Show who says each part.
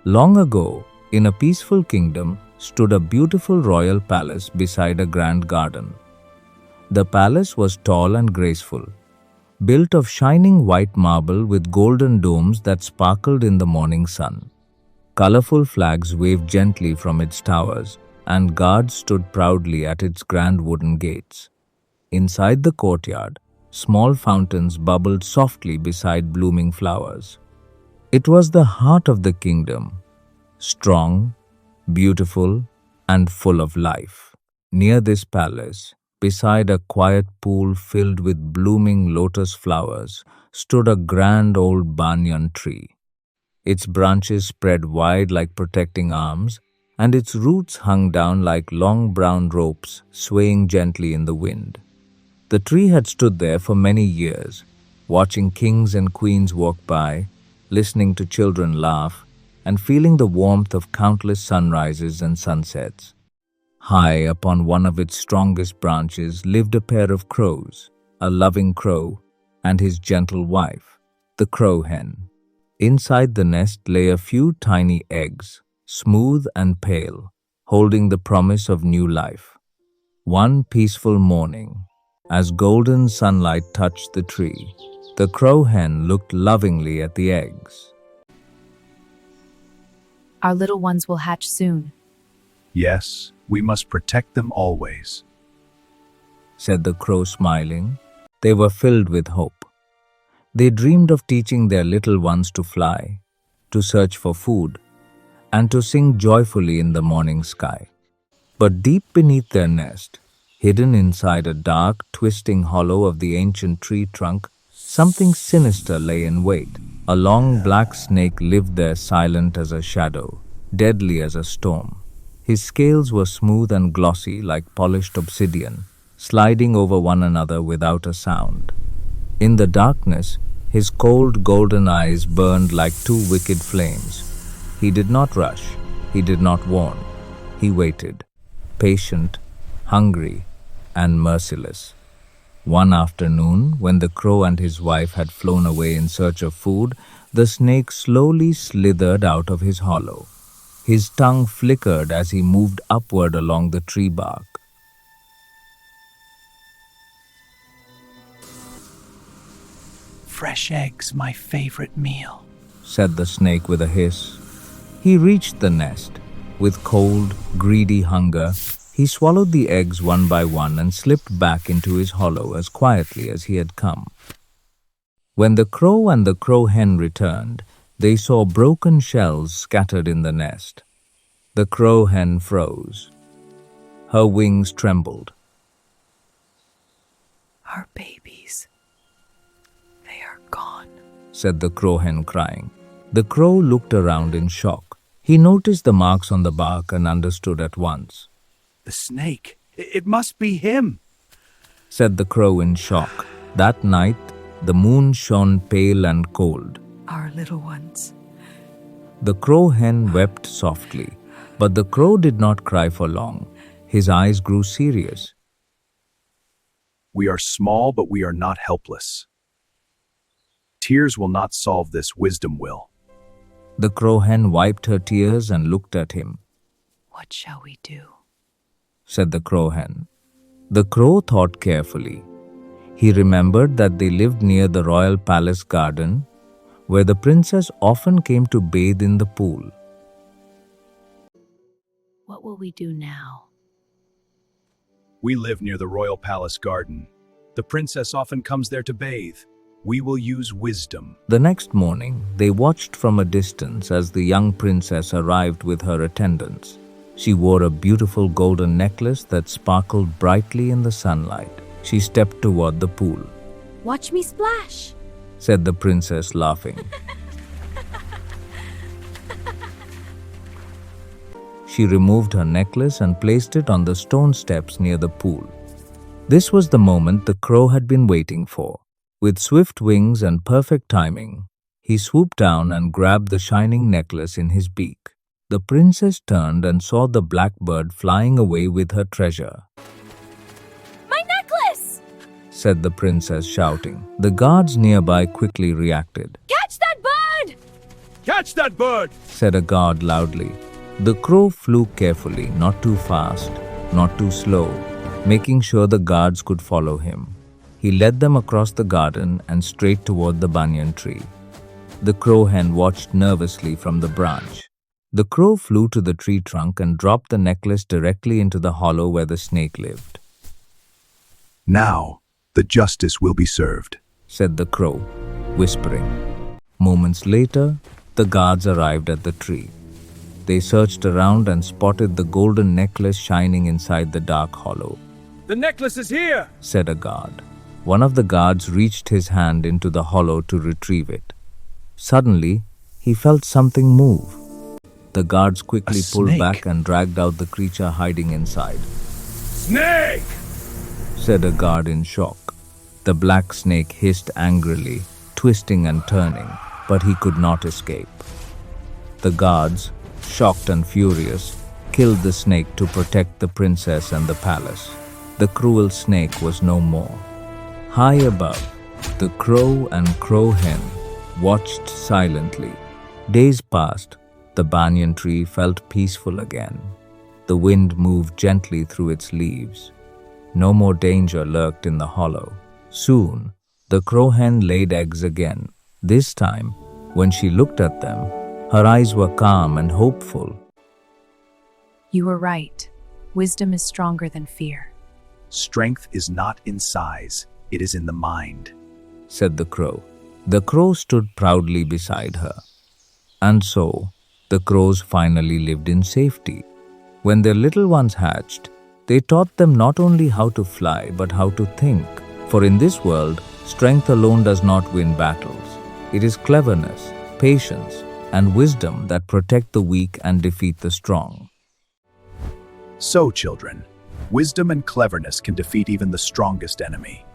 Speaker 1: Long ago, in a peaceful kingdom, stood a beautiful royal palace beside a grand garden. The palace was tall and graceful, built of shining white marble with golden domes that sparkled in the morning sun. Colorful flags waved gently from its towers, and guards stood proudly at its grand wooden gates. Inside the courtyard, small fountains bubbled softly beside blooming flowers. It was the heart of the kingdom, strong, beautiful, and full of life. Near this palace, beside a quiet pool filled with blooming lotus flowers, stood a grand old banyan tree. Its branches spread wide like protecting arms, and its roots hung down like long brown ropes swaying gently in the wind. The tree had stood there for many years, watching kings and queens walk by, listening to children laugh, and feeling the warmth of countless sunrises and sunsets. High upon one of its strongest branches lived a pair of crows, a loving crow and his gentle wife, the crow hen. Inside the nest lay a few tiny eggs, smooth and pale, holding the promise of new life. One peaceful morning, as golden sunlight touched the tree, the crow hen looked lovingly at the eggs.
Speaker 2: Our little ones will hatch soon.
Speaker 3: Yes, we must protect them always,
Speaker 1: Said the crow, smiling. They were filled with hope. They dreamed of teaching their little ones to fly, to search for food, and to sing joyfully in the morning sky. But deep beneath their nest, hidden inside a dark, twisting hollow of the ancient tree trunk, something sinister lay in wait. A long black snake lived there, silent as a shadow, deadly as a storm. His scales were smooth and glossy like polished obsidian, sliding over one another without a sound. In the darkness, his cold golden eyes burned like two wicked flames. He did not rush, he did not warn. He waited, patient, hungry, and merciless. One afternoon, when the crow and his wife had flown away in search of food, the snake slowly slithered out of his hollow. His tongue flickered as he moved upward along the tree bark.
Speaker 4: Fresh eggs, my favorite meal,
Speaker 1: Said the snake with a hiss. He reached the nest. With cold, greedy hunger, he swallowed the eggs one by one and slipped back into his hollow as quietly as he had come. When the crow and the crow hen returned, they saw broken shells scattered in the nest. The crow hen froze. Her wings trembled.
Speaker 2: Our babies, they are gone.
Speaker 1: Said the crow hen, crying. The crow looked around in shock. He noticed the marks on the bark and understood at once.
Speaker 4: The snake. It must be him.
Speaker 1: Said the crow in shock. That night, the moon shone pale and cold.
Speaker 2: Our little ones.
Speaker 1: The crow hen wept softly, but the crow did not cry for long. His eyes grew serious.
Speaker 3: We are small, but we are not helpless. Tears will not solve this, wisdom will.
Speaker 1: The crow hen wiped her tears and looked at him.
Speaker 2: What shall we do?
Speaker 1: Said the crow hen. The crow thought carefully. He remembered that they lived near the royal palace garden, where the princess often came to bathe in the pool.
Speaker 2: What will we do now?
Speaker 3: We live near the royal palace garden. The princess often comes there to bathe. We will use wisdom.
Speaker 1: The next morning, they watched from a distance as the young princess arrived with her attendants. She wore a beautiful golden necklace that sparkled brightly in the sunlight. She stepped toward the pool.
Speaker 5: Watch me splash,
Speaker 1: Said the princess, laughing. She removed her necklace and placed it on the stone steps near the pool. This was the moment the crow had been waiting for. With swift wings and perfect timing, he swooped down and grabbed the shining necklace in his beak. The princess turned and saw the blackbird flying away with her treasure.
Speaker 5: my necklace!
Speaker 1: Said the princess, shouting. The guards nearby quickly reacted.
Speaker 5: Catch that bird!
Speaker 3: Catch that bird!
Speaker 1: said a guard loudly. The crow flew carefully, not too fast, not too slow, making sure the guards could follow him. He led them across the garden and straight toward the banyan tree. The crow hen watched nervously from the branch. The crow flew to the tree trunk and dropped the necklace directly into the hollow where the snake lived.
Speaker 3: Now, the justice will be served,
Speaker 1: said the crow, whispering. Moments later, the guards arrived at the tree. They searched around and spotted the golden necklace shining inside the dark hollow.
Speaker 3: The necklace is here,
Speaker 1: said a guard. One of the guards reached his hand into the hollow to retrieve it. Suddenly, he felt something move. The guards quickly pulled
Speaker 4: snake.
Speaker 1: back and dragged out the creature hiding inside,
Speaker 3: Snake!
Speaker 1: said a guard in shock. The black snake hissed angrily, twisting and turning, but he could not escape. The guards, shocked and furious, killed the snake to protect the princess and the palace. The cruel snake was no more. High above, the crow and crow hen watched silently. Days passed. The banyan tree felt peaceful again. The wind moved gently through its leaves. No more danger lurked in the hollow. Soon, the crow hen laid eggs again. This time, when she looked at them, her eyes were calm and hopeful.
Speaker 2: You were right. Wisdom is stronger than fear.
Speaker 3: Strength is not in size, it is in the mind,
Speaker 1: said the crow. The crow stood proudly beside her. And so, the crows finally lived in safety. When their little ones hatched, they taught them not only how to fly, but how to think. For in this world, strength alone does not win battles. It is cleverness, patience, and wisdom that protect the weak and defeat the strong.
Speaker 3: So, children, wisdom and cleverness can defeat even the strongest enemy.